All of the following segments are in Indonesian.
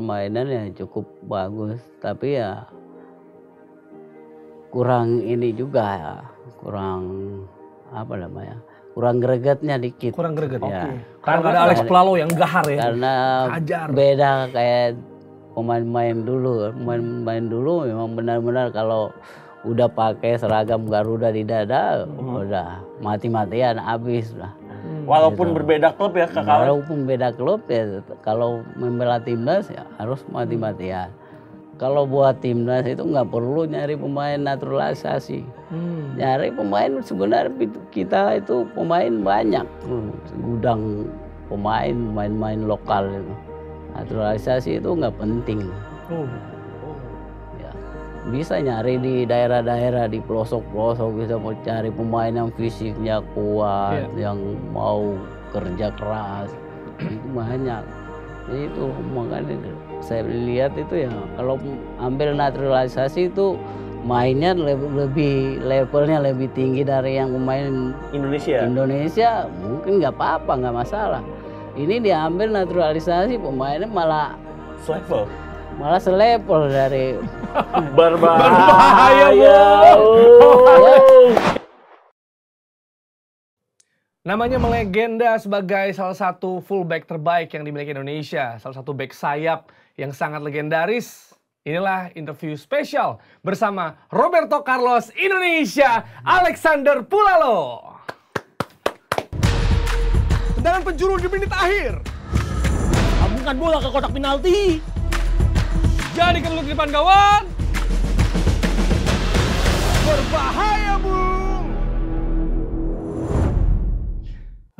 permainannya cukup bagus, tapi ya kurang ini juga ya, kurang apa namanya, kurang gregetnya dikit. Kurang greget. Ya. Karena ada Alex Pulalo yang gahar ya. Karena Hajar. beda kayak pemain-pemain dulu. Pemain-pemain dulu memang benar-benar kalau udah pakai seragam Garuda di dada, udah mati-matian habis lah. Walaupun berbeda klub ya Kak Alex. Walaupun beda klub ya, kalau membela timnas ya harus mati-matian. Kalau buat timnas itu nggak perlu nyari pemain naturalisasi. Nyari pemain sebenarnya kita itu pemain banyak, gudang pemain lokal itu. Naturalisasi itu nggak penting. Ya, bisa nyari di daerah-daerah, di pelosok-pelosok, bisa mau cari pemain yang fisiknya kuat, yang mau kerja keras, itu banyak. Jadi itu makanya saya lihat itu ya, kalau ambil naturalisasi itu mainnya levelnya lebih tinggi dari yang pemain Indonesia mungkin nggak apa-apa, nggak masalah. Ini diambil naturalisasi pemainnya malah selevel dari berbahaya. Namanya melegenda sebagai salah satu fullback terbaik yang dimiliki Indonesia, salah satu back sayap yang sangat legendaris. Inilah interview spesial bersama Roberto Carlos Indonesia, Alexander Pulalo. Tendangan penjuru di menit akhir. Sambungkan bola ke kotak penalti. Jadi keluar di depan gawang. Berbahaya, Bung.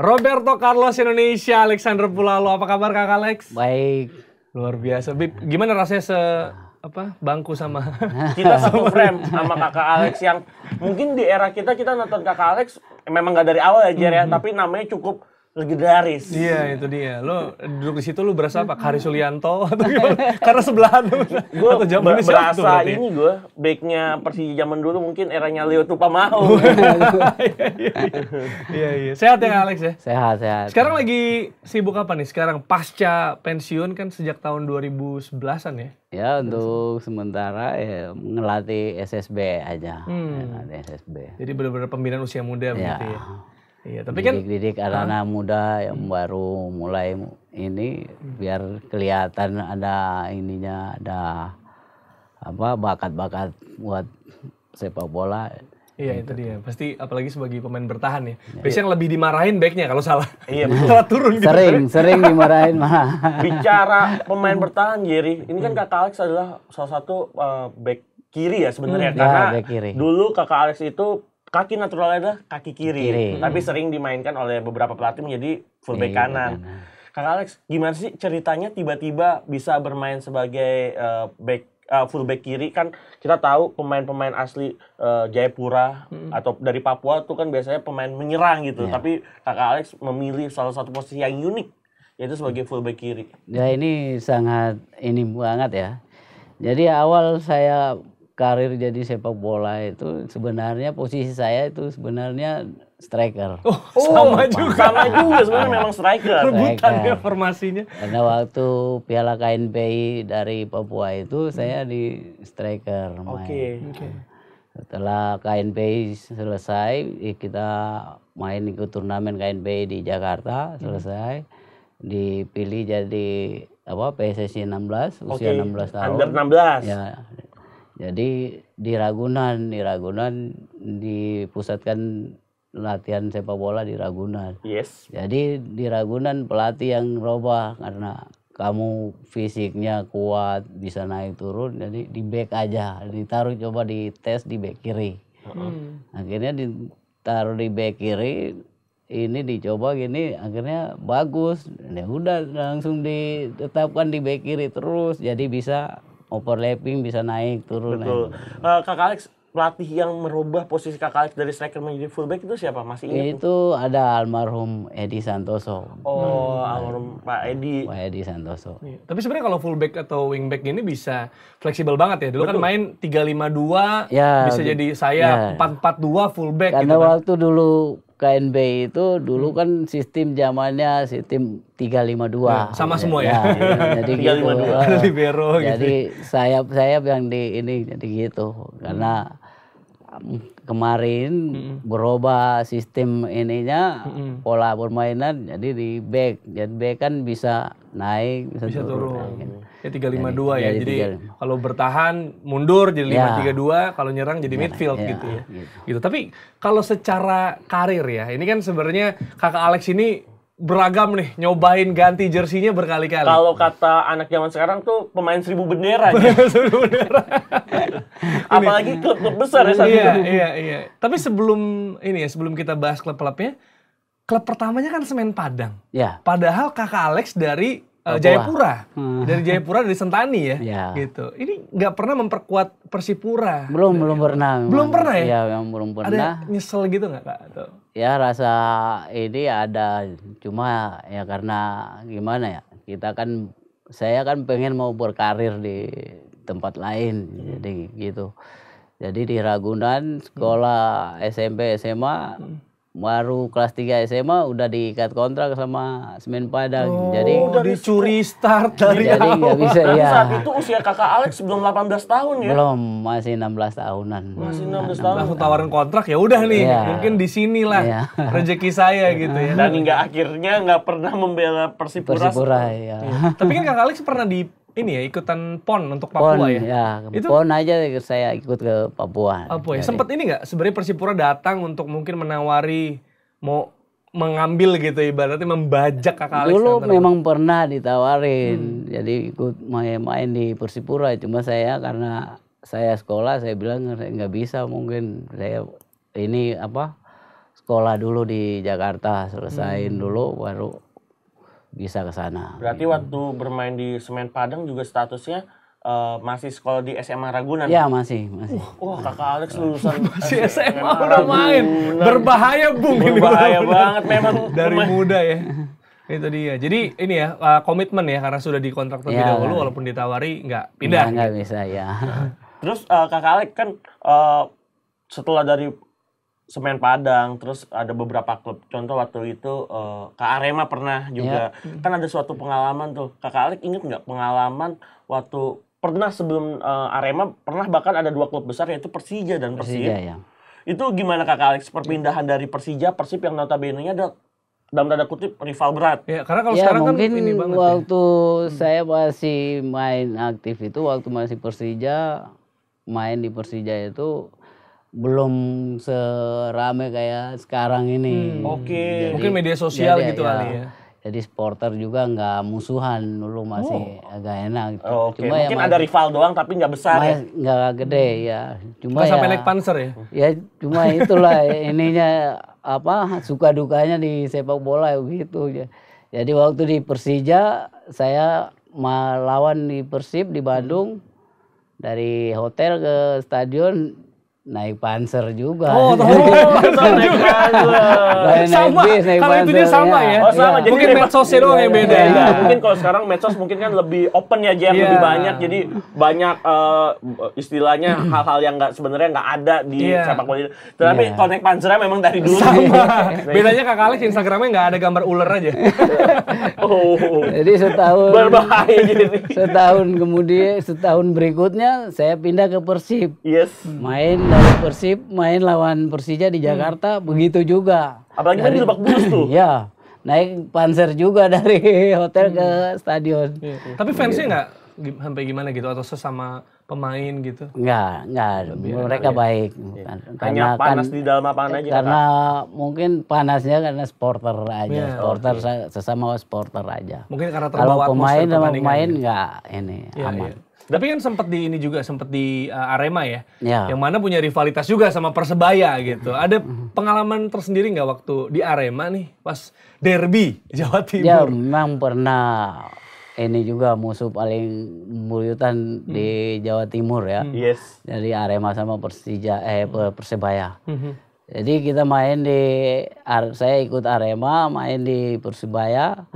Roberto Carlos Indonesia, Alexander Pulalo. Apa kabar Kak Alex? Baik. Luar biasa. Bib, gimana rasanya bangku sama kita satu frame sama Kakak Alex yang mungkin di era kita nonton Kakak Alex memang nggak dari awal ya Jer ya, tapi namanya cukup legendaris. Iya, itu dia. Lo duduk di situ lo berasa apa? Kari Sulianto atau gimana? Karena sebelahan lo. Gue berasa ini gue backnya Persija zaman dulu, mungkin eranya Leo Tupamao. Iya. Sehat ya Alex ya? Sehat. Sekarang lagi sibuk apa nih? Sekarang pasca pensiun kan sejak tahun 2011-an ya? Ya untuk sementara ya ngelatih SSB aja. Ngelatih SSB. Jadi benar-benar pembinaan usia muda begitu ya? Iya, tapi kan didik anak-anak muda yang baru mulai ini biar kelihatan ada ininya, ada bakat-bakat buat sepak bola. Iya, itu dia. Pasti apalagi sebagai pemain bertahan ya. Biasanya yang lebih dimarahin backnya kalau salah. Iya, betul. Setelah turun gitu. Sering dimarahin mah. Bicara pemain bertahan, Jerry, ini kan Kakak Alex adalah salah satu back kiri ya sebenarnya, karena dulu Kakak Alex itu kaki naturalnya adalah kaki kiri. Tapi sering dimainkan oleh beberapa pelatih menjadi fullback kanan. Kakak Alex, gimana sih ceritanya tiba-tiba bisa bermain sebagai fullback kiri? Kan kita tahu pemain-pemain asli Jayapura atau dari Papua tuh kan biasanya pemain menyerang gitu. Tapi Kakak Alex memilih salah satu posisi yang unik, yaitu sebagai fullback kiri. Ya ini sangat ini banget ya. Jadi awal saya karir jadi sepak bola itu sebenarnya posisi saya itu sebenarnya striker. Sama juga sebenarnya memang striker. Rebutannya formasinya. Karena waktu Piala KNPI dari Papua itu saya di striker main. Setelah KNPI selesai, kita main ikut turnamen KNPI di Jakarta, selesai dipilih jadi PSSI 16 usia 16 tahun. Under 16. Ya. Jadi di Ragunan dipusatkan latihan sepak bola di Ragunan. Jadi di Ragunan pelatih yang robah karena kamu fisiknya kuat, bisa naik turun, jadi di back aja, ditaruh coba di tes di back kiri. Akhirnya ditaruh di back kiri, ini dicoba gini, akhirnya bagus. Ya udah langsung ditetapkan di back kiri terus, jadi bisa overlapping, bisa naik turun. Betul. Kakak Alex, pelatih yang merubah posisi Kakak Alex dari striker menjadi fullback itu siapa? Masih ingat? Itu ada almarhum Edi Santoso. Almarhum Pak Edi Santoso. Tapi sebenarnya kalau fullback atau wingback ini bisa fleksibel banget ya. Dulu kan main 3-5-2, bisa jadi saya 4-4-2 fullback. Karena gitu waktu dulu KNB itu dulu kan sistem zamannya sistem 352. Sama semua ya. Jadi gitu. Libero gitu. Jadi sayap-sayap yang di ini jadi gitu. Karena kemarin berubah sistem ininya, pola permainan jadi di back. Jadi back kan bisa naik, bisa turun. Ya 352 ya. Jadi kalau bertahan mundur jadi 532, kalau nyerang jadi midfield gitu ya. Gitu. Tapi kalau secara karir ya, ini kan sebenarnya Kakak Alex ini beragam nih, nyobain ganti jersinya berkali-kali. Kalau kata anak zaman sekarang tuh pemain 1000 bendera. Apalagi klub-klub besar ya saat itu. Iya. Tapi sebelum kita bahas klub-klubnya, klub pertamanya kan Semen Padang. Ya. Padahal Kakak Alex dari Jayapura, dari Jayapura, dari Sentani ya, gitu. Ini nggak pernah memperkuat Persipura. Belum pernah. Belum pernah ya? Iya, belum pernah. Ada nyesel gitu nggak Kak? Atau? Ya rasa ini ada, cuma ya karena gimana ya, saya kan pengen mau berkarir di tempat lain, jadi gitu. Jadi di Ragunan sekolah SMP SMA. Baru kelas 3 SMA udah diikat kontrak sama Semen Padang. Jadi udah dicuri start dari jadi nggak bisa ya. ya. Saat itu usia Kakak Alex belum 18 tahun ya? Belum, masih 16 tahunan. Masih 16 tahun. Langsung tawarin kontrak, ya udah nih, mungkin di sinilah rezeki saya gitu ya. Dan hingga akhirnya nggak pernah membela Persipura. Ya. Tapi kan Kakak Alex pernah ikutan PON untuk Papua ya? Itu PON aja saya ikut ke Papua. Ya. Sempet ini nggak sebenarnya Persipura datang untuk mungkin menawari mau mengambil gitu, ibaratnya membajak Kakak Alex? Dulu memang pernah ditawarin, jadi ikut main di Persipura. Cuma karena saya sekolah, saya bilang nggak bisa, mungkin saya ini sekolah dulu di Jakarta, selesaiin dulu baru bisa ke sana. Berarti waktu bermain di Semen Padang juga statusnya masih sekolah di SMA Ragunan? Ya, masih. Wah, Kakak Alex lulusan masih SMA udah main. Berbahaya, Bung. Berbahaya banget memang. Dari muda ya. Itu dia. Jadi ini ya, komitmen ya, karena sudah dikontrak terlebih dahulu, walaupun ditawari nggak pindah. Nggak bisa ya. Terus Kakak Alex kan setelah dari Semen Padang, terus ada beberapa klub. Contoh waktu itu ke Arema pernah juga. Kan ada suatu pengalaman tuh. Kakak Alex inget nggak pengalaman waktu pernah sebelum Arema, pernah bahkan ada 2 klub besar yaitu Persija dan Persib. Ya. Itu gimana Kakak Alex perpindahan dari Persija, Persib yang notabene-nya ada dalam tanda kutip rival berat? Ya, karena kalau sekarang mungkin kan ini banget waktu saya masih main aktif itu, waktu masih Persija, main di Persija itu belum serame kayak sekarang ini. Oke. Mungkin media sosial gitu kali ya. Jadi supporter juga nggak musuhan, dulu masih agak enak. Cuma mungkin ada rival doang tapi nggak besar ya? Nggak gede ya. Cuma nggak sampai naik Panzer ya? Ya cuma itulah ininya suka dukanya di sepak bola gitu ya. Jadi waktu di Persija saya melawan di Persib di Bandung, dari hotel ke stadion naik Panzer juga. Naik Panzer. Sama, kalau itunya sama ya. Oh sama, jadi mungkin medsosnya doang yang beda. Mungkin kalau sekarang medsos mungkin kan lebih open ya, lebih banyak. Jadi banyak istilahnya hal-hal yang sebenarnya nggak ada di sepak bola. Tapi kalau naik Panzernya memang dari dulu. Sama. Bedanya Kakak Alex Instagramnya nggak ada gambar ular aja. Jadi setahun berbahaya jadi. Setahun berikutnya saya pindah ke Persib. Yes. Main dari Persib, main lawan Persija di Jakarta, begitu juga. Apalagi main di Lebak Bulus tuh. Ya, naik Panzer juga dari hotel ke stadion. Tapi fansnya nggak sampai gimana gitu, atau sesama pemain gitu? Nggak. Mereka baik. Hanya panas di dalam lapangan aja. Karena mungkin panasnya karena supporter aja. Sesama supporter aja. Mungkin karena terbawa kalau pemain sama pemain nggak aman. Tapi kan sempat di Arema ya, yang mana punya rivalitas juga sama Persebaya gitu. Ada pengalaman tersendiri nggak waktu di Arema nih, pas derby Jawa Timur? Ya memang pernah, ini juga musuh paling buyutan di Jawa Timur ya. Yes. Jadi Arema sama Persebaya. Jadi kita saya ikut Arema, main di Persebaya.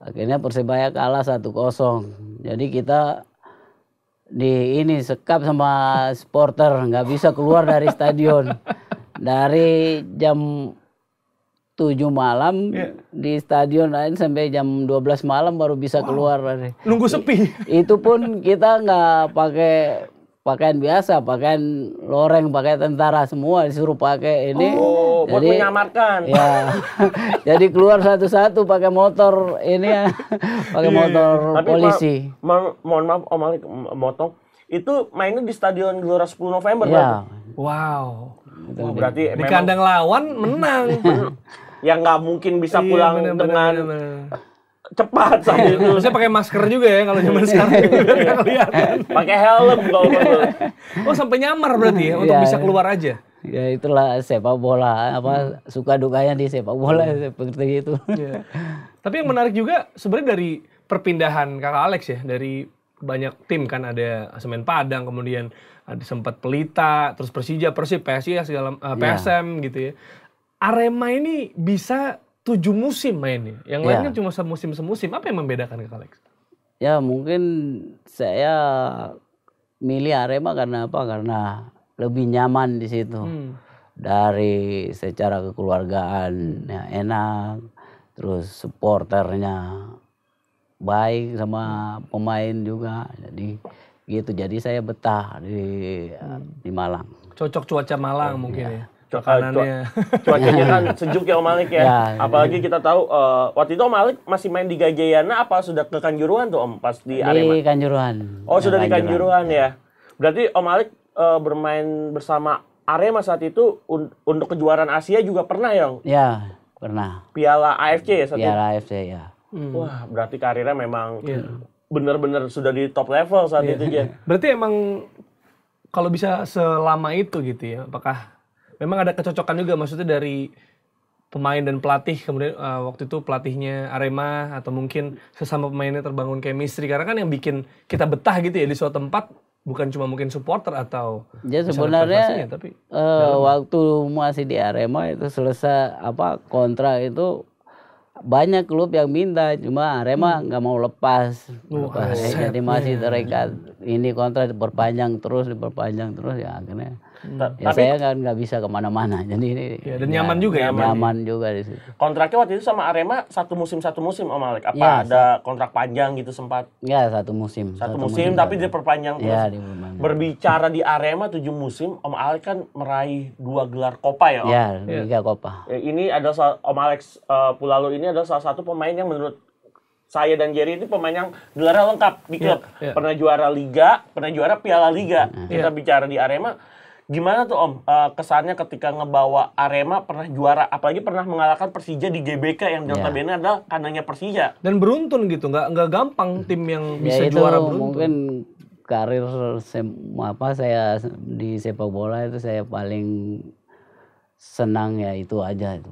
Akhirnya Persebaya kalah 1-0. Jadi kita sekap sama supporter, nggak bisa keluar dari stadion dari jam 7 malam di stadion lain sampai jam 12 malam baru bisa keluar. Nunggu sepi. Itu pun kita nggak pakai pakaian biasa, pakaian loreng, pakai tentara semua disuruh pakai ini. Oh, buat menyamarkan. Ya. Jadi keluar satu-satu pakai motor ini ya, pakai motor polisi. Mohon maaf Om Malik motong. Itu mainnya di Stadion Gelora 10 November ya. Wow. Oh, berarti di kandang lawan menang. Yang nggak mungkin bisa pulang dengan cepat saat itu. Maksudnya pakai masker juga ya kalau zaman sekarang. Pakai helm kalau perlu. Oh sampai nyamar berarti ya untuk bisa keluar aja. Ya itulah sepak bola, suka dukanya di sepak bola seperti itu. Ya. Tapi yang menarik juga sebenarnya dari perpindahan Kakak Alex ya, dari banyak tim kan, ada Semen Padang, kemudian ada sempat Pelita, terus Persija, Persib, PSIS segala PSM gitu ya. Arema ini bisa 7 musim mainnya. Yang lain kan cuma semusim. Apa yang membedakan Kakak Alex? Ya mungkin saya milih Arema karena apa? Karena lebih nyaman di situ. Dari secara kekeluargaan ya enak, terus supporternya baik sama pemain juga, jadi gitu. Jadi saya betah di Malang. Cocok cuaca Malang mungkin ya. Cuacanya kan sejuk ya Om Malik ya. Apalagi kita tahu waktu itu Om Malik masih main di Gajayana apa sudah ke Kanjuruhan tuh Om pas di Arema? Di Kanjuruhan. Oh sudah di Kanjuruhan ya. Berarti Om Malik bermain bersama Arema saat itu untuk kejuaraan Asia juga pernah ya? Ya pernah. Piala AFC ya saat itu? Piala AFC ya. Wah, berarti karirnya memang benar-benar sudah di top level saat itu ya. Berarti emang kalau bisa selama itu gitu ya, apakah memang ada kecocokan juga maksudnya dari pemain dan pelatih, kemudian waktu itu pelatihnya Arema atau mungkin sesama pemainnya terbangun chemistry, karena kan yang bikin kita betah gitu ya di suatu tempat bukan cuma mungkin supporter atau ya sebenarnya tapi waktu masih di Arema itu selesai kontrak itu banyak klub yang minta, cuma Arema nggak mau lepas. Jadi masih terikat. Ini kontrak diperpanjang terus ya akhirnya. Saya kan nggak bisa kemana-mana, jadi ini. Dan nyaman juga ya. Nyaman juga di situ. Kontraknya waktu itu sama Arema satu musim Om Malik. Apa ada kontrak panjang gitu sempat? Ya satu musim. Satu musim tapi diperpanjang terus. Ya, berbicara di Arema 7 musim, Om Alex kan meraih 2 gelar Copa ya Om? Ya, Liga Copa. Ini adalah Om Alex Pulalu ini adalah salah satu pemain yang menurut saya dan Jerry itu pemain yang gelarnya lengkap di klub. Pernah juara Liga, pernah juara Piala Liga. Kita bicara di Arema. Gimana tuh Om kesannya ketika ngebawa Arema pernah juara, apalagi pernah mengalahkan Persija di GBK yang notabene adalah kandangnya Persija. Dan beruntun gitu, nggak gampang tim yang bisa juara beruntun. Mungkin karir saya di sepak bola itu saya paling senang ya itu aja itu.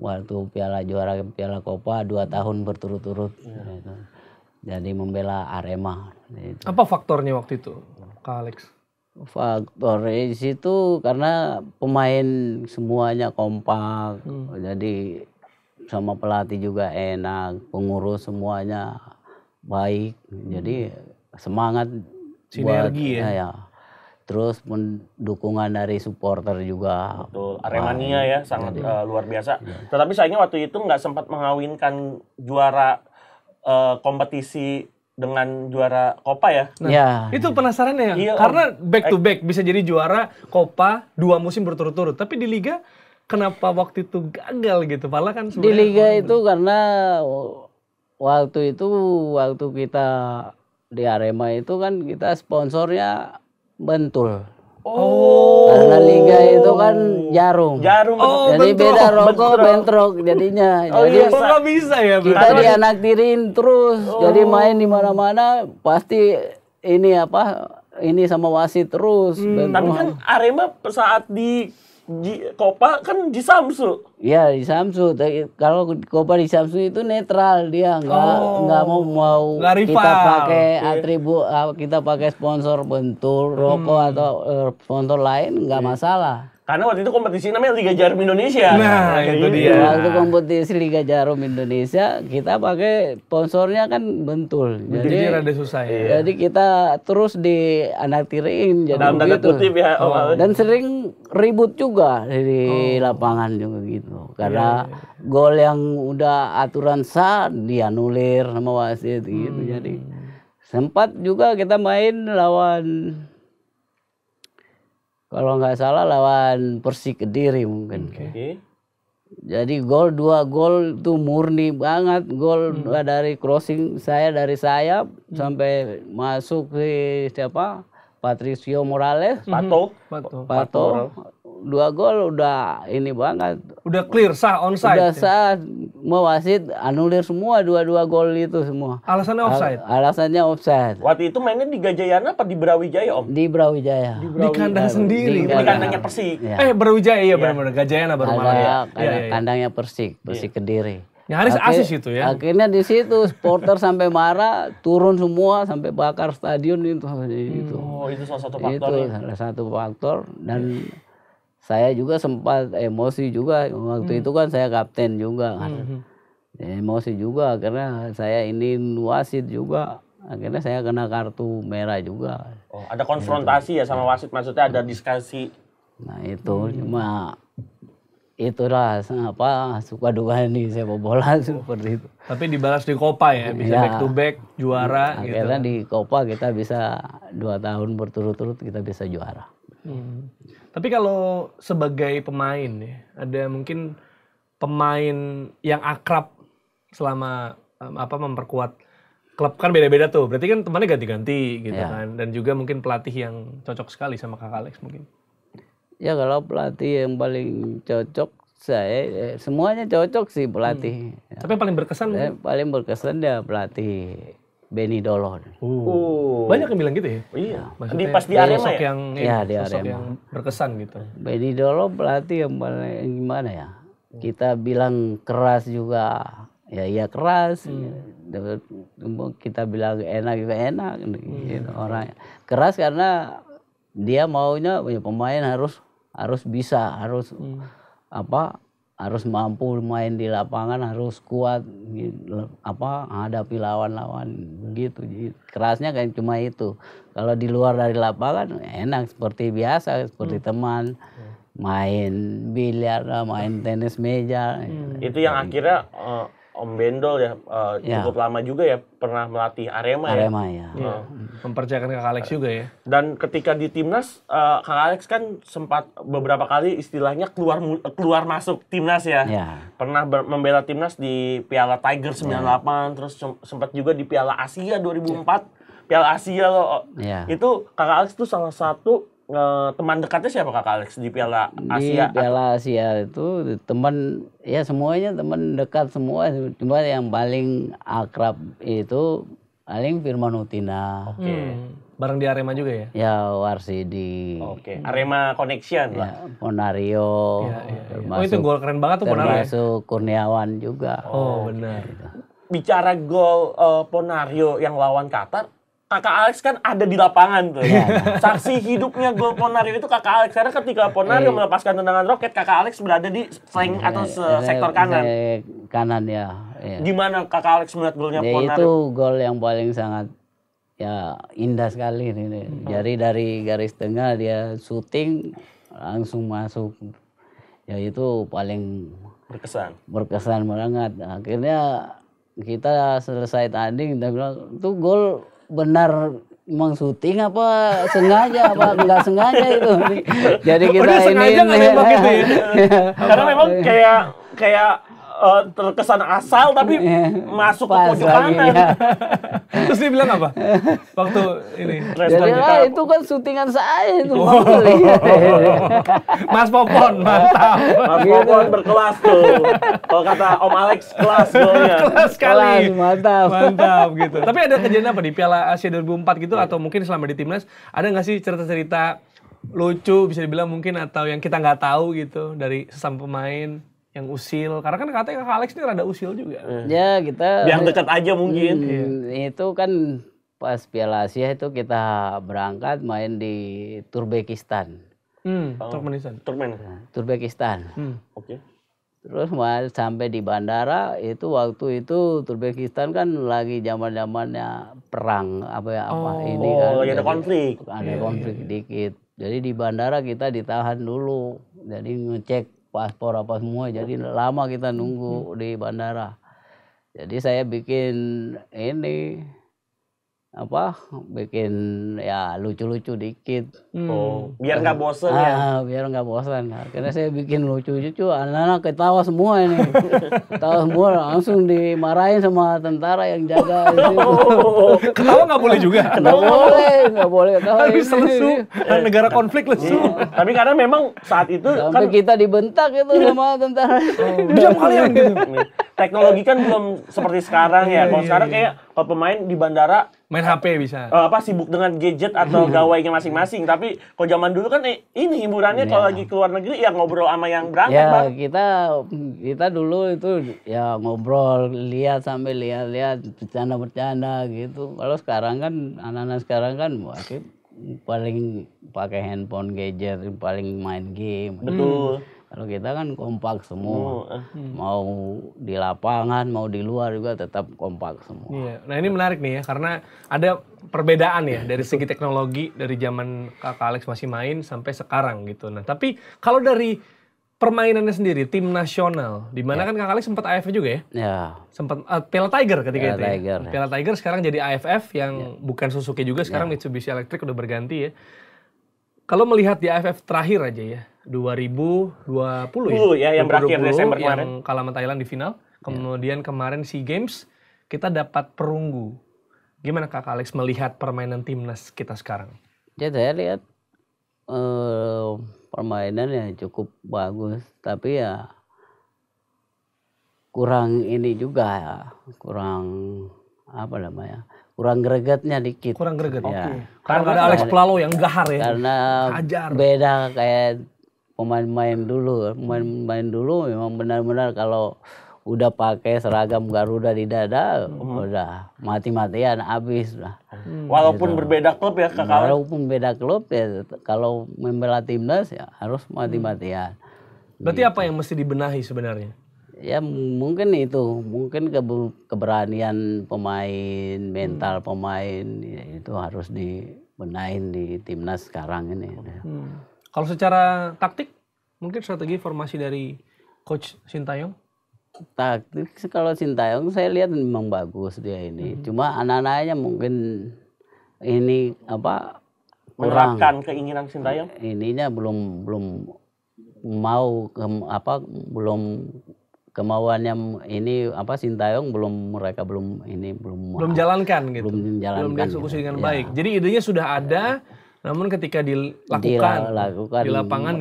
Waktu Piala Copa 2 tahun berturut-turut. Gitu. Jadi membela Arema. Gitu. Apa faktornya waktu itu, Kak Alex? Faktor di situ karena pemain semuanya kompak, jadi sama pelatih juga enak, pengurus semuanya baik, jadi semangat sinergi buat, ya. Terus dukungan dari supporter juga. Betul, Aremania ya sangat luar biasa. Tetapi sayangnya waktu itu nggak sempat mengawinkan juara kompetisi dengan juara Copa ya. Nah, itu penasaran ya. Iya, karena back to back bisa jadi juara Copa 2 musim berturut-turut. Tapi di Liga kenapa waktu itu gagal gitu? Padahal kan di Liga itu karena waktu kita di Arema itu kan kita sponsornya Bentul. Karena Liga itu kan jarum. Jadi beda rokok bentrok jadinya. Jadi nggak bisa ya. Kita dianaktirin terus. Jadi main di mana-mana pasti ini sama wasit terus. Tapi kan Arema saat di Copa kan di Samsu. Iya di Samsu. Kalau Copa di Samsu itu netral dia nggak mau kita pakai atribut kita pakai sponsor Bentul rokok atau sponsor lain nggak masalah. Karena waktu itu kompetisi namanya Liga Jarum Indonesia. Nah, itu dia. Waktu kompetisi Liga Jarum Indonesia, kita pakai sponsornya kan Bentul. Jadi rada susah ya. Jadi kita terus dianaktiriin jadi Dalam tanda begitu. kutip ya. Dan sering ribut juga di lapangan juga gitu. Karena gol yang udah aturan sah dianulir sama wasit gitu. Jadi sempat juga kita main lawan, kalau nggak salah lawan Persik Kediri mungkin. Jadi gol 2 gol tuh murni banget, gol dari crossing saya dari sayap sampai masuk di siapa? Patricio Morales. Pato. 2 gol udah ini banget. Udah clear, sah, onside. Udah sah, mau wasit anulir semua 2 gol itu semua. Alasannya offside? Alasannya offside. Waktu itu mainnya di Gajayana apa di Brawijaya, Om? Di Brawijaya. Di kandang sendiri. Di kandangnya Persik. Ya. Brawijaya ya benar-benar. Gajayana baru malah ya. Kandangnya Persik Kediri. Nyaris asis itu ya. Akhirnya di situ supporter sampai marah, turun semua sampai bakar stadion itu. Oh, itu salah satu faktor. Itu salah satu faktor dan saya juga sempat emosi juga waktu itu kan saya kapten juga kan. Emosi juga karena saya ini wasit juga. Akhirnya saya kena kartu merah juga. Oh, ada konfrontasi ya sama wasit, maksudnya ada diskusi. Nah itu cuma itulah apa suka duka di sepak bola seperti itu. Tapi dibalas di Copa ya, bisa back to back juara. Akhirnya di Copa kita bisa 2 tahun berturut-turut kita bisa juara. Tapi kalau sebagai pemain ya, ada mungkin pemain yang akrab selama memperkuat klub kan beda-beda tuh. Berarti kan temannya ganti-ganti gitu kan. Dan juga mungkin pelatih yang cocok sekali sama Kakak Alex mungkin. Ya kalau pelatih yang paling cocok saya semuanya cocok sih pelatih. Tapi yang paling berkesan paling berkesan dia pelatih Benny Dolon. Banyak yang bilang gitu ya? Iya. Maksudnya Pas di Arema sosok ya? yang sosok yang berkesan gitu. Benny Dolon pelatih yang paling gimana ya? Kita bilang keras juga. Ya iya keras. Kita bilang enak juga enak gitu. Orang keras karena dia maunya pemain harus bisa, harus harus mampu main di lapangan, harus kuat hadapi lawan-lawan begitu. Kerasnya kan cuma itu. Kalau di luar dari lapangan enak seperti biasa, seperti teman main biliar, main tenis meja. Itu yang akhirnya Om Bendol ya cukup lama juga ya pernah melatih Arema ya. Mempercayakan Kakak Alex juga ya. Dan ketika di timnas Kakak Alex kan sempat beberapa kali istilahnya keluar masuk timnas ya. Pernah membela timnas di Piala Tiger 98, terus sempat juga di Piala Asia 2004. Piala Asia loh. Itu Kakak Alex tuh salah satu teman dekatnya siapa Kakak Alex di Piala Asia? Di Piala Asia itu teman ya semuanya teman dekat semua. Cuma yang paling akrab itu paling Firman Utina. Bareng di Arema juga ya? Ya Warsidi. Arema Connection lah. Ponario. Oh itu gol keren banget tuh Ponario. Termasuk Kurniawan juga. Oh benar. Bicara gol Ponario yang lawan Qatar, Kakak Alex kan ada di lapangan tuh. Saksi hidupnya gol Ponario itu Kakak Alex. Karena ketika Ponario melepaskan tendangan roket, Kakak Alex berada di flank atau sektor kanan. Kanan ya. Gimana Kakak Alex melihat golnya Ponario? Itu gol yang paling sangat indah sekali ini. Jadi dari garis tengah dia syuting langsung masuk. Ya itu paling berkesan banget. Akhirnya kita selesai tanding, kita bilang itu gol benar emang syuting apa sengaja apa enggak sengaja itu. Jadi kita sengaja nembak gitu ya. Karena memang kayak terkesan asal tapi masuk ke pojok kanan. Terus dia bilang apa? Waktu ini. Jadi itu kan syutingan saya itu. Mas Popon, mantap. Mas Popon berkelas tuh. Kalau kata Om Alex kelas golnya. Kelas sekali. Mantap gitu. Tapi ada kejadian apa di Piala Asia 2004 gitu atau mungkin selama di timnas ada nggak sih cerita-cerita lucu bisa dibilang mungkin atau yang kita nggak tahu gitu dari sesama pemain? Yang usil, karena kan katanya Kakak Alex ini rada usil juga. Ya kita biar dekat aja mungkin. Itu kan pas Piala Asia itu kita berangkat main di Turkmenistan. Turkmenistan. Oke. Terus sampai di bandara itu waktu itu Turkmenistan kan lagi zaman-zamannya perang ini kan. Lagi ada konflik. Ada konflik dikit. Jadi di bandara kita ditahan dulu. Jadi ngecek paspor apa semua. Jadi lama kita nunggu di bandara. Jadi saya bikin ini bikin ya lucu-lucu dikit. Biar nggak bosen ya. Biar nggak bosan. Karena saya bikin lucu-lucu, anak-anak ketawa semua ini. Ketawa semua, langsung dimarahin sama tentara yang jaga. Ketawa nggak boleh juga. Nggak boleh ketawa. Habis lesu, negara konflik lesu. Tapi karena memang saat itu sampai kita dibentak itu sama tentara. Diam kalian gitu. Teknologi kan belum seperti sekarang ya. Kalau sekarang kayak kalau pemain di bandara main HP bisa. Sibuk dengan gadget atau gawainya masing-masing. Tapi kalau zaman dulu kan ini hiburannya kalau lagi keluar negeri ya ngobrol sama yang berangkat, ya, Bang. kita dulu itu ya ngobrol, sambil lihat bercanda gitu. Kalau sekarang kan anak-anak sekarang kan paling pakai handphone, gadget, paling main game. Betul. Kalau kita kan kompak semua, mau di lapangan, mau di luar juga tetap kompak semua. Iya. Nah ini menarik nih ya, karena ada perbedaan ya dari segi teknologi dari zaman Kakak Alex masih main sampai sekarang gitu. Nah tapi kalau dari permainannya sendiri, tim nasional, di mana kan Kakak Alex sempat AFF juga ya? Ya. Sempat Piala Tiger ketika Piala itu ya? Tiger, Piala Tiger sekarang jadi AFF yang bukan Suzuki juga, sekarang Mitsubishi Electric udah berganti ya. Kalau melihat di AFF terakhir aja ya, 2020 ya yang berakhir Desember kemarin. Yang kalah sama Thailand di final. Kemudian kemarin SEA Games kita dapat perunggu. Gimana Kakak Alex melihat permainan timnas kita sekarang? Ya saya lihat permainannya cukup bagus, tapi ya kurang ini juga ya, kurang gregetnya dikit. Kurang greget. Ya. Karena ada Alex Plalo yang gahar ya. Karena beda kayak pemain-pemain dulu. Pemain dulu memang benar-benar kalau udah pakai seragam Garuda di dada, udah mati-matian habis lah. Walaupun berbeda klub ya Kakak. Walaupun beda klub ya, kalau membela timnas ya harus mati-matian. Berarti apa yang mesti dibenahi sebenarnya? Ya mungkin keberanian pemain, mental pemain itu harus dibenahin di timnas sekarang ini. Kalau secara taktik, mungkin strategi formasi dari Coach Sintayong? Taktik kalau Sintayong saya lihat memang bagus dia ini. Cuma anak-anaknya mungkin ini menerapkan keinginan Sintayong. Ininya belum mau belum kemauannya ini Sintayong mereka belum jalankan gitu. Belum jalankan. Belum dieksekusi dengan baik. Jadi idenya sudah ada, namun ketika dilakukan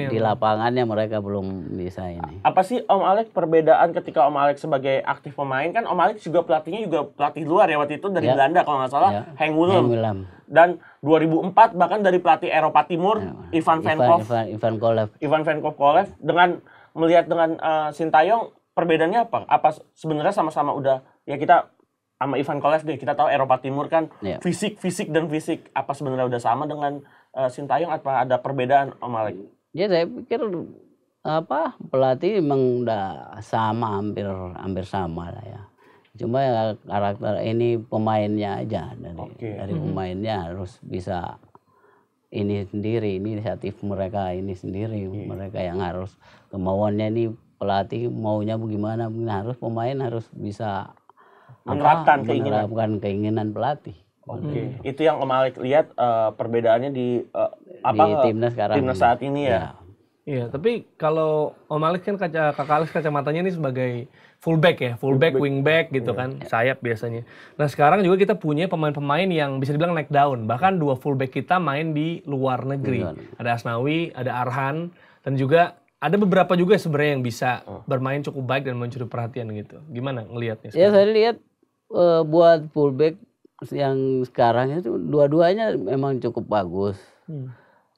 di lapangannya mereka belum bisa ini. Apa sih Om Alex perbedaan ketika Om Alex sebagai aktif pemain, kan Om Alex juga pelatihnya juga pelatih luar ya waktu itu dari Belanda kalau nggak salah, Henk Willem. Dan 2004 bahkan dari pelatih Eropa Timur Ivan Venkov Kolev. Dengan melihat dengan Sintayong, perbedaannya apa? Apa sebenarnya sama-sama udah ya, kita sama Ivan Kolev deh, kita tahu Eropa Timur kan fisik. Apa sebenarnya udah sama dengan Sintayong, apa ada perbedaan Om Alex? Ya saya pikir pelatih memang udah sama, hampir sama lah ya. Cuma ya karakter ini pemainnya aja dari pemainnya harus bisa ini sendiri, inisiatif mereka ini sendiri, mereka yang harus kemauannya ini. Pelatih maunya bagaimana, harus pemain harus bisa menerapkan keinginan pelatih. Oke. Itu yang Om Alex lihat perbedaannya di timnas sekarang. Timnas saat ini ya. Iya, tapi kalau Om Alex kan Kakak Alex kacamatanya ini sebagai fullback ya, wingback gitu kan, sayap biasanya. Nah sekarang juga kita punya pemain-pemain yang bisa dibilang naik daun, bahkan 2 fullback kita main di luar negeri. Ada Asnawi, ada Arhan, dan juga ada beberapa juga sebenarnya yang bisa bermain cukup baik dan mencuri perhatian gitu. Gimana ngelihatnya sekarang? Ya saya lihat buat fullback yang sekarang itu dua-duanya memang cukup bagus.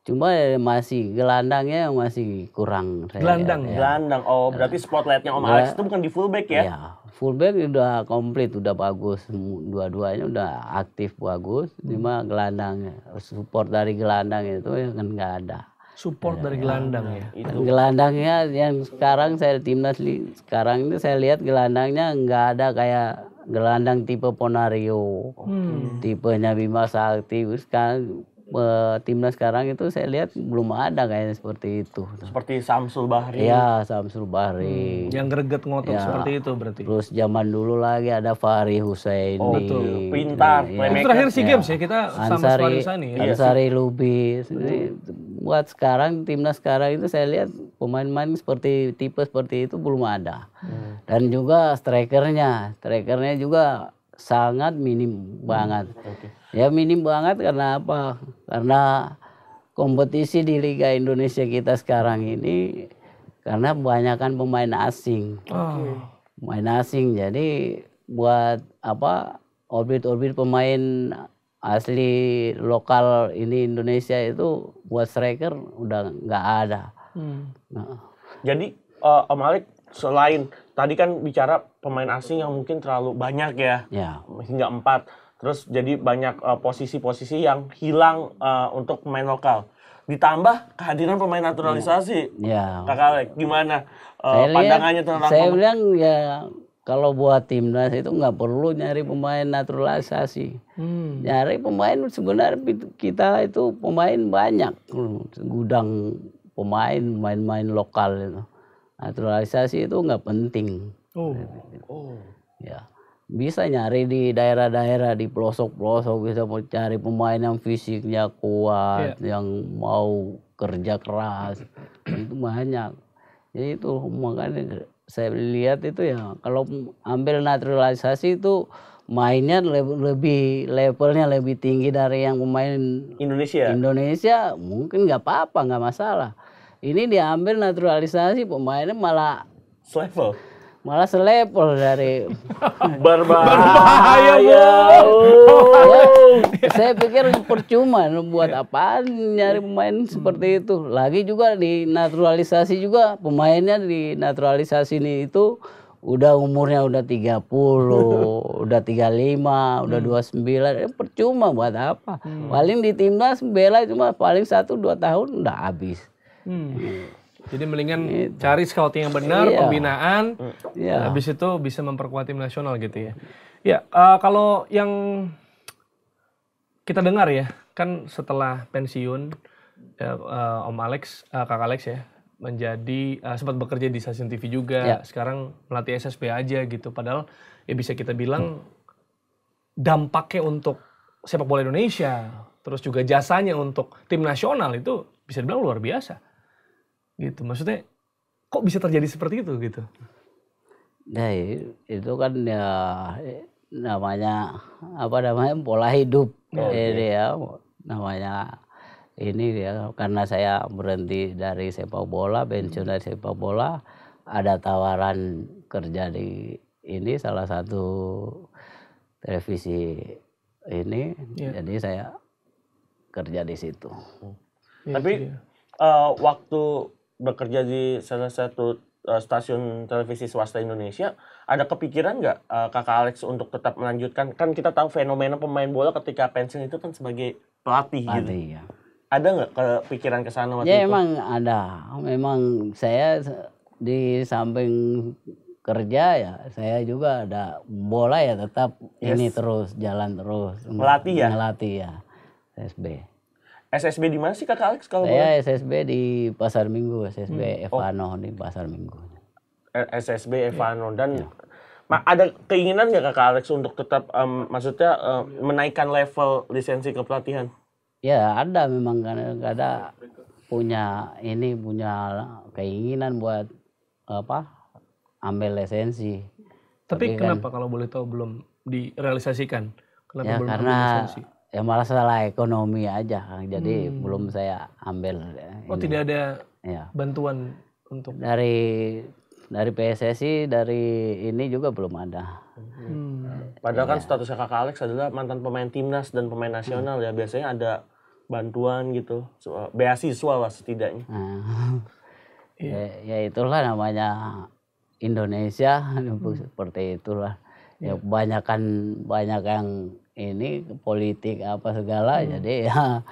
Cuma masih gelandangnya masih kurang. Gelandang. Oh, berarti spotlightnya Om Alex itu bukan di fullback ya? Iya, fullback udah komplit, udah bagus. Dua-duanya udah aktif bagus. Cuma gelandangnya, support dari gelandang itu ya kan nggak ada. Support dari gelandang ya. Gelandangnya yang sekarang timnas sekarang ini saya lihat gelandangnya nggak ada kayak gelandang tipe Ponario, tipenya Bima Sakti. Sekarang timnas sekarang itu saya lihat belum ada kayaknya seperti itu. Seperti Samsul Bahri. Iya, Samsul Bahri. Yang greget ngotot Ya. seperti itu berarti. Terus zaman dulu lagi ada Fahri Husaini. Oh, betul. Pintar, Itu terakhir SEA Games ya kita sama Fahri Husaini ya. Ansari Lubis. Ini buat sekarang timnas sekarang itu saya lihat pemain-pemain tipe seperti itu belum ada. Dan juga strikernya juga sangat minim banget. Ya minim banget karena apa? Karena kompetisi di Liga Indonesia kita sekarang ini karena kebanyakan pemain asing. Pemain asing. Jadi buat apa? Orbit pemain asli lokal ini Indonesia itu buat striker udah nggak ada. Nah. Jadi Om Alex selain tadi kan bicara pemain asing yang mungkin terlalu banyak ya. Hingga 4. Terus jadi banyak posisi-posisi yang hilang untuk pemain lokal. Ditambah kehadiran pemain naturalisasi. Kakak Alex, gimana pandangannya tentang saya bilang ya kalau buat timnas itu nggak perlu nyari pemain naturalisasi. Nyari pemain sebenarnya kita itu pemain banyak. Gudang pemain lokal itu. Naturalisasi itu nggak penting. Ya. Bisa nyari di daerah-daerah di pelosok-pelosok, bisa mau cari pemain yang fisiknya kuat, yang mau kerja keras, itu banyak. Jadi itu makanya saya lihat itu ya kalau ambil naturalisasi itu mainnya levelnya lebih tinggi dari yang pemain Indonesia mungkin nggak apa-apa, nggak masalah. Ini diambil naturalisasi pemainnya malah selevel dari berbahaya. Ya, saya pikir percuma buat apaan nyari pemain seperti itu. Lagi juga di naturalisasi juga pemainnya di naturalisasi ini itu udah umurnya udah 30, udah 35, udah 29. Percuma buat apa? Paling di timnas bela cuma paling 1-2 tahun udah habis. Jadi mendingan cari scouting yang benar, pembinaan, habis itu bisa memperkuat tim nasional gitu ya. Ya, kalau yang kita dengar ya, kan setelah pensiun Om Alex, Kakak Alex ya, menjadi sempat bekerja di stasiun TV juga, sekarang melatih SSB aja gitu. Padahal ya bisa kita bilang dampaknya untuk sepak bola Indonesia, terus juga jasanya untuk tim nasional itu bisa dibilang luar biasa. Gitu, maksudnya kok bisa terjadi seperti itu gitu? Nah itu kan ya namanya pola hidup ini ya namanya ini ya karena saya berhenti dari sepak bola, pensiun dari sepak bola, ada tawaran kerja di ini salah satu televisi ini, jadi saya kerja di situ. Tapi waktu bekerja di salah satu stasiun televisi swasta Indonesia, ada kepikiran nggak Kakak Alex untuk tetap melanjutkan? Kan kita tahu fenomena pemain bola ketika pensiun itu kan sebagai pelatih gitu. Ya. Ada nggak kepikiran ke sana waktu itu? Ya emang ada. Memang saya di samping kerja ya, saya juga ada bola ya tetap ini terus jalan terus. Melatih ya. SSB di mana sih Kakak Alex kalau saya boleh? SSB di Pasar Minggu, SSB Evano di Pasar Minggu. SSB Evano dan ada keinginan nggak Kakak Alex untuk tetap maksudnya menaikkan level lisensi kepelatihan? Ya ada memang karena ada punya keinginan buat ambil lisensi. Tapi kenapa kalau boleh tahu belum direalisasikan? Kenapa ya belum karena ambil lisensi? Ya masalah ekonomi aja, jadi belum saya ambil. Tidak ada bantuan untuk dari PSSI, dari ini juga belum ada. Padahal kan statusnya Kakak Alex adalah mantan pemain timnas dan pemain nasional ya, biasanya ada bantuan gitu, beasiswa lah setidaknya. Ya itulah namanya Indonesia seperti itulah. Ya banyak yang ini politik apa segala, jadi ya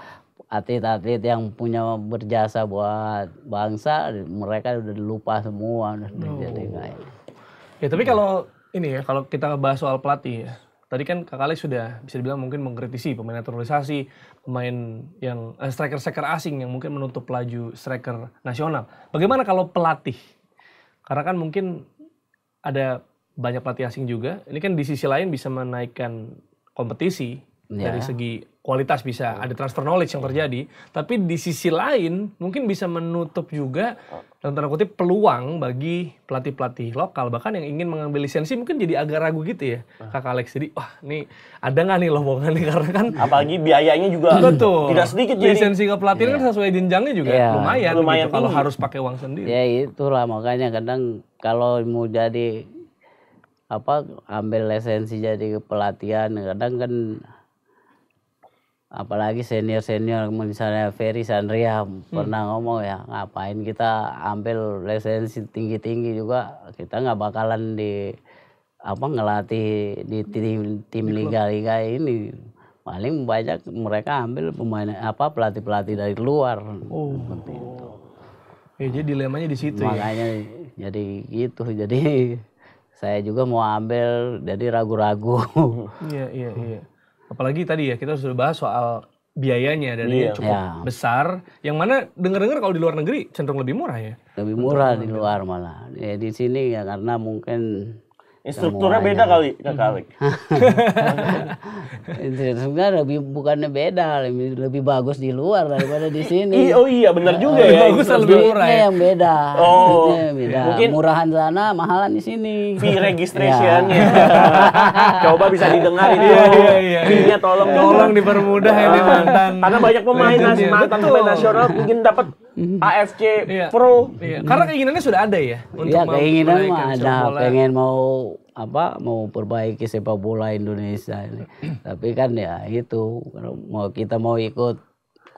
atlet-atlet yang punya berjasa buat bangsa, mereka udah lupa semua. Jadi kayak. Ya tapi kalau ini ya, kalau kita bahas soal pelatih ya, tadi kan Kak Alex sudah bisa dibilang mungkin mengkritisi pemain naturalisasi, pemain yang striker-striker asing yang mungkin menutup laju striker nasional. Bagaimana kalau pelatih? Karena kan mungkin ada banyak pelatih asing juga. Ini kan di sisi lain bisa menaikkan kompetisi dari segi kualitas, bisa ada transfer knowledge yang terjadi. Tapi di sisi lain mungkin bisa menutup juga dalam tanda kutip peluang bagi pelatih-pelatih lokal, bahkan yang ingin mengambil lisensi mungkin jadi agak ragu gitu ya, Kak Alex. Jadi wah ini ada nggak nih lowongan nih, karena kan apalagi biayanya juga betul, tidak sedikit. Jadi lisensi kepelatihan kan sesuai jenjangnya juga lumayan gitu, kalau harus pakai uang sendiri. Ya itulah makanya kadang kalau mau jadi ambil lisensi jadi pelatihan, kadang kan apalagi senior misalnya Ferry Sandria pernah ngomong ya, ngapain kita ambil lisensi tinggi juga, kita nggak bakalan ngelatih di tim liga-liga ini. Paling banyak mereka ambil pemain pelatih dari luar. Seperti itu. Jadi dilemanya di situ. Makanya jadi gitu. Jadi saya juga mau ambil, jadi ragu-ragu. Iya. Apalagi tadi ya kita sudah bahas soal biayanya dan ini cukup besar. Yang mana dengar-dengar kalau di luar negeri cenderung lebih murah ya? Lebih murah di luar malah. Ya, di sini ya karena mungkin instrukturnya beda kali, Kak Alex. Instrukturnya bukannya beda, lebih bagus di luar daripada di sini. Oh iya, benar juga ya. Bagus lebih murah ya. Yang beda. Oh, beda. Mungkin murahan sana, mahalan di sini. Fee registration-nya. Coba bisa didengar itu. Fee-nya tolong dipermudah ini mantan. Karena banyak mantan pemain nasional mungkin dapat AFC Pro. Karena keinginannya sudah ada ya. Iya, keinginan mah ada, pengen mau perbaiki sepak bola Indonesia ini. Tapi kan ya itu, kalau kita mau ikut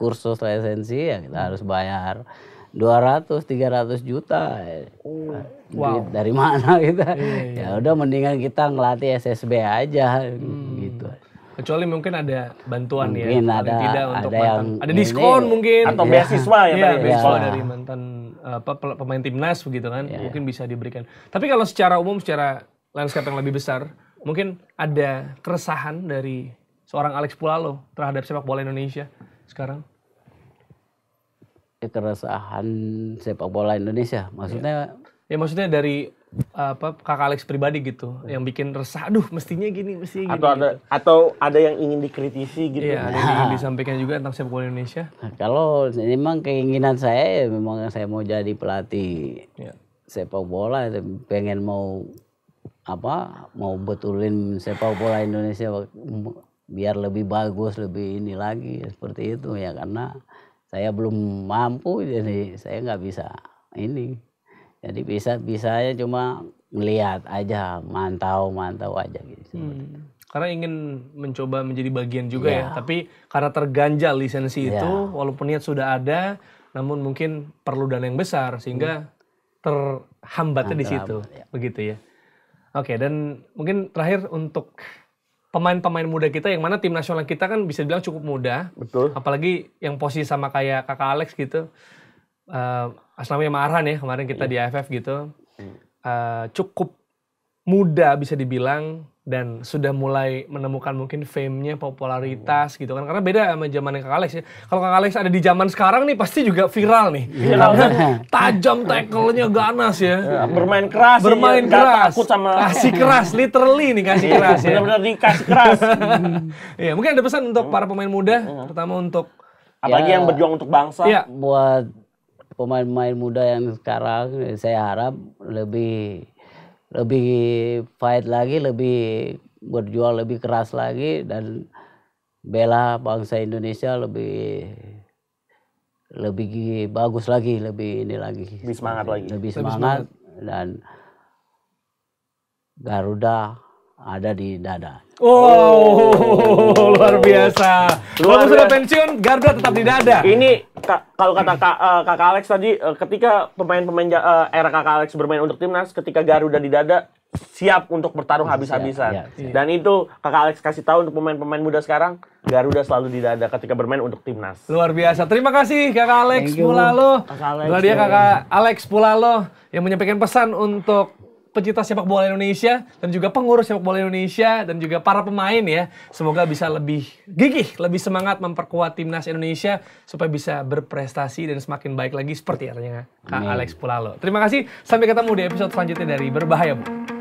kursus lisensi ya kita harus bayar 200-300 juta. Dari mana kita? Ya udah mendingan kita ngelatih SSB aja gitu. Kecuali mungkin ada bantuan mungkin ya, ada, tidak untuk ada mantan. Ada diskon mungkin atau beasiswa beasiswa dari mantan pemain timnas begitu kan, mungkin bisa diberikan. Tapi kalau secara umum, secara landscape yang lebih besar, mungkin ada keresahan dari seorang Alex Pulalo terhadap sepak bola Indonesia sekarang? Keresahan sepak bola Indonesia, maksudnya? Ya maksudnya dari Kakak Alex pribadi gitu, yang bikin resah, aduh mestinya gini. Atau ada yang ingin dikritisi gitu. Iya, ada yang ingin disampaikan juga tentang sepak bola Indonesia. Kalau memang keinginan saya, memang saya mau jadi pelatih sepak bola, pengen mau betulin sepak bola Indonesia biar lebih bagus, lebih ini lagi seperti itu ya, karena saya belum mampu, jadi saya nggak bisa ini. Jadi bisanya cuma melihat aja, mantau aja gitu. Karena ingin mencoba menjadi bagian juga ya. Tapi karena terganjal lisensi itu, walaupun niat sudah ada, namun mungkin perlu dana yang besar sehingga terhambatnya di situ. Begitu ya. Oke, dan mungkin terakhir untuk pemain-pemain muda kita, yang mana tim nasional kita kan bisa dibilang cukup muda. Betul. Apalagi yang posisi sama kayak Kakak Alex gitu. Asnawi sama Arhan ya, kemarin kita di AFF gitu. Cukup muda bisa dibilang, dan sudah mulai menemukan mungkin fame-nya, popularitas gitu kan. Karena beda sama zamannya Kakak Alex ya. Kalau Kakak Alex ada di zaman sekarang nih pasti juga viral nih. Tajam tackle-nya, ganas ya. Bermain keras. Takut sama kasih keras, literally nih kasih keras ya. Benar-benar dikasih keras. Iya, mungkin ada pesan untuk para pemain muda, terutama untuk apalagi yang berjuang untuk bangsa. Iya. Buat pemain-pemain muda yang sekarang, saya harap lebih fight lagi, lebih berjuang lebih keras lagi, dan bela bangsa Indonesia lebih bagus lagi, lebih ini lagi. Lebih semangat lagi. Lebih semangat. Dan Garuda ada di dada. Luar biasa. Kalau sudah pensiun, Garuda tetap di dada. Ini kalau kata Kakak Alex tadi, ketika pemain-pemain era Kakak Alex bermain untuk timnas, ketika Garuda di dada, siap untuk bertarung habis-habisan. Dan itu Kakak Alex kasih tahu untuk pemain-pemain muda sekarang, Garuda selalu di dada ketika bermain untuk timnas. Luar biasa. Terima kasih Kakak Alex Pulalo. Itulah dia Kakak Alex Pulalo yang menyampaikan pesan untuk pecinta sepak bola Indonesia dan juga pengurus sepak bola Indonesia dan juga para pemain ya. Semoga bisa lebih gigih, lebih semangat memperkuat timnas Indonesia supaya bisa berprestasi dan semakin baik lagi seperti artinya Kak Alex Pulalo. Terima kasih. Sampai ketemu di episode selanjutnya dari Berbahaya Bu.